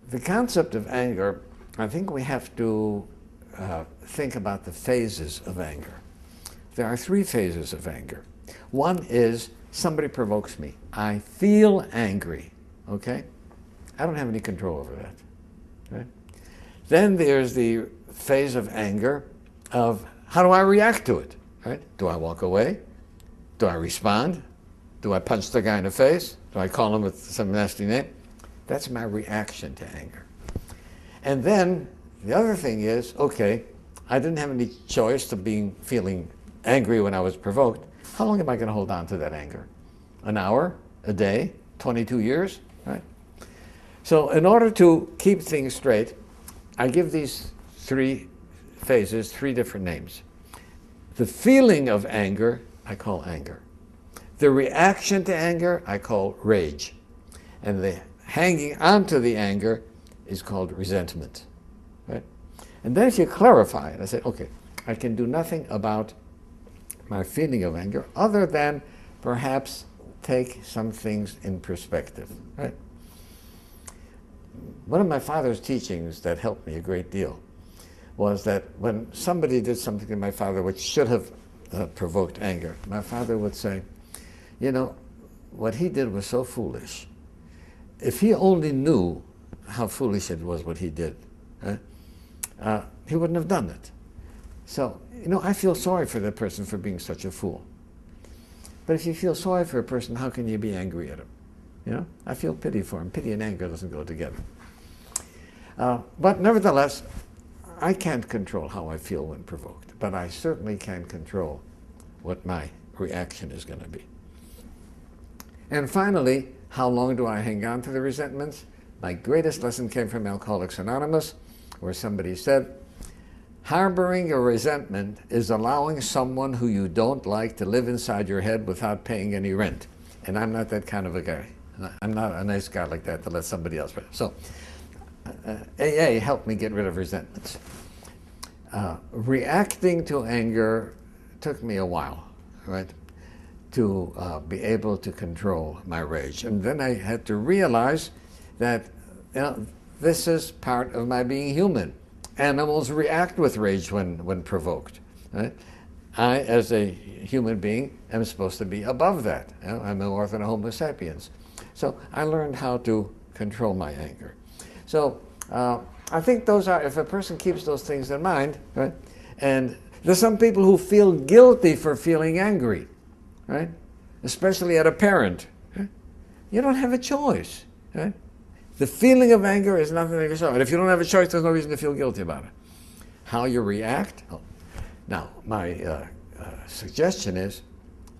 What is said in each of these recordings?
the concept of anger, I think we have to think about the phases of anger. There are three phases of anger. One is somebody provokes me. I feel angry, okay? I don't have any control over that, right? Then there's the phase of anger of how do I react to it, right? Do I walk away? Do I respond? Do I punch the guy in the face? Do I call him with some nasty name? That's my reaction to anger. And then the other thing is, okay, I didn't have any choice to feeling angry when I was provoked. How long am I going to hold on to that anger? An hour? A day? 22 years? Right? So in order to keep things straight, I give these three phases three different names. The feeling of anger, I call anger. The reaction to anger, I call rage. And the hanging on to the anger is called resentment. Right? And then if you clarify it, I say, okay, I can do nothing about my feeling of anger other than perhaps take some things in perspective. Right? One of my father's teachings that helped me a great deal was that when somebody did something to my father which should have provoked anger, my father would say, you know, what he did was so foolish. If he only knew how foolish it was what he did, right, he wouldn't have done it. So, you know, I feel sorry for that person for being such a fool. But if you feel sorry for a person, how can you be angry at him? You know, I feel pity for him. Pity and anger doesn't go together. But nevertheless, I can't control how I feel when provoked, but I certainly can control what my reaction is going to be. And finally, how long do I hang on to the resentments? My greatest lesson came from Alcoholics Anonymous, where somebody said, harboring a resentment is allowing someone who you don't like to live inside your head without paying any rent. And I'm not that kind of a guy. I'm not a nice guy like that to let somebody else rent. So AA helped me get rid of resentments. Reacting to anger took me a while, right, to be able to control my rage. And then I had to realize that, you know, this is part of my being human. Animals react with rage when provoked, right? I, as a human being, am supposed to be above that. You know, I'm more than a Homo sapiens. So I learned how to control my anger. So I think those are, if a person keeps those things in mind, right? And there's some people who feel guilty for feeling angry, right? Especially at a parent. Right? You don't have a choice, right? The feeling of anger is nothing to yourself. And if you don't have a choice, there's no reason to feel guilty about it. How you react? Oh. Now, my suggestion is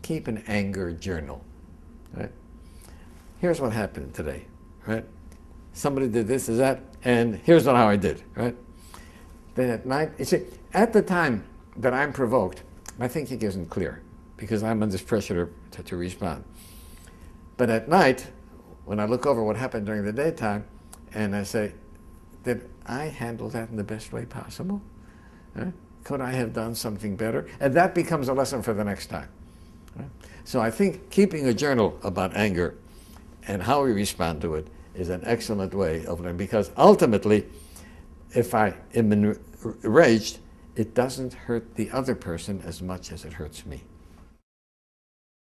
keep an anger journal, right? Here's what happened today, right? Somebody did this, is that, and here's how I did, right? Then at night, you see, at the time that I'm provoked, my thinking isn't clear because I'm under pressure to respond. But at night, when I look over what happened during the daytime, and I say, did I handle that in the best way possible? Right? Could I have done something better? And that becomes a lesson for the next time. Right? So I think keeping a journal about anger and how we respond to it is an excellent way of learning, because ultimately, if I am enraged, it doesn't hurt the other person as much as it hurts me.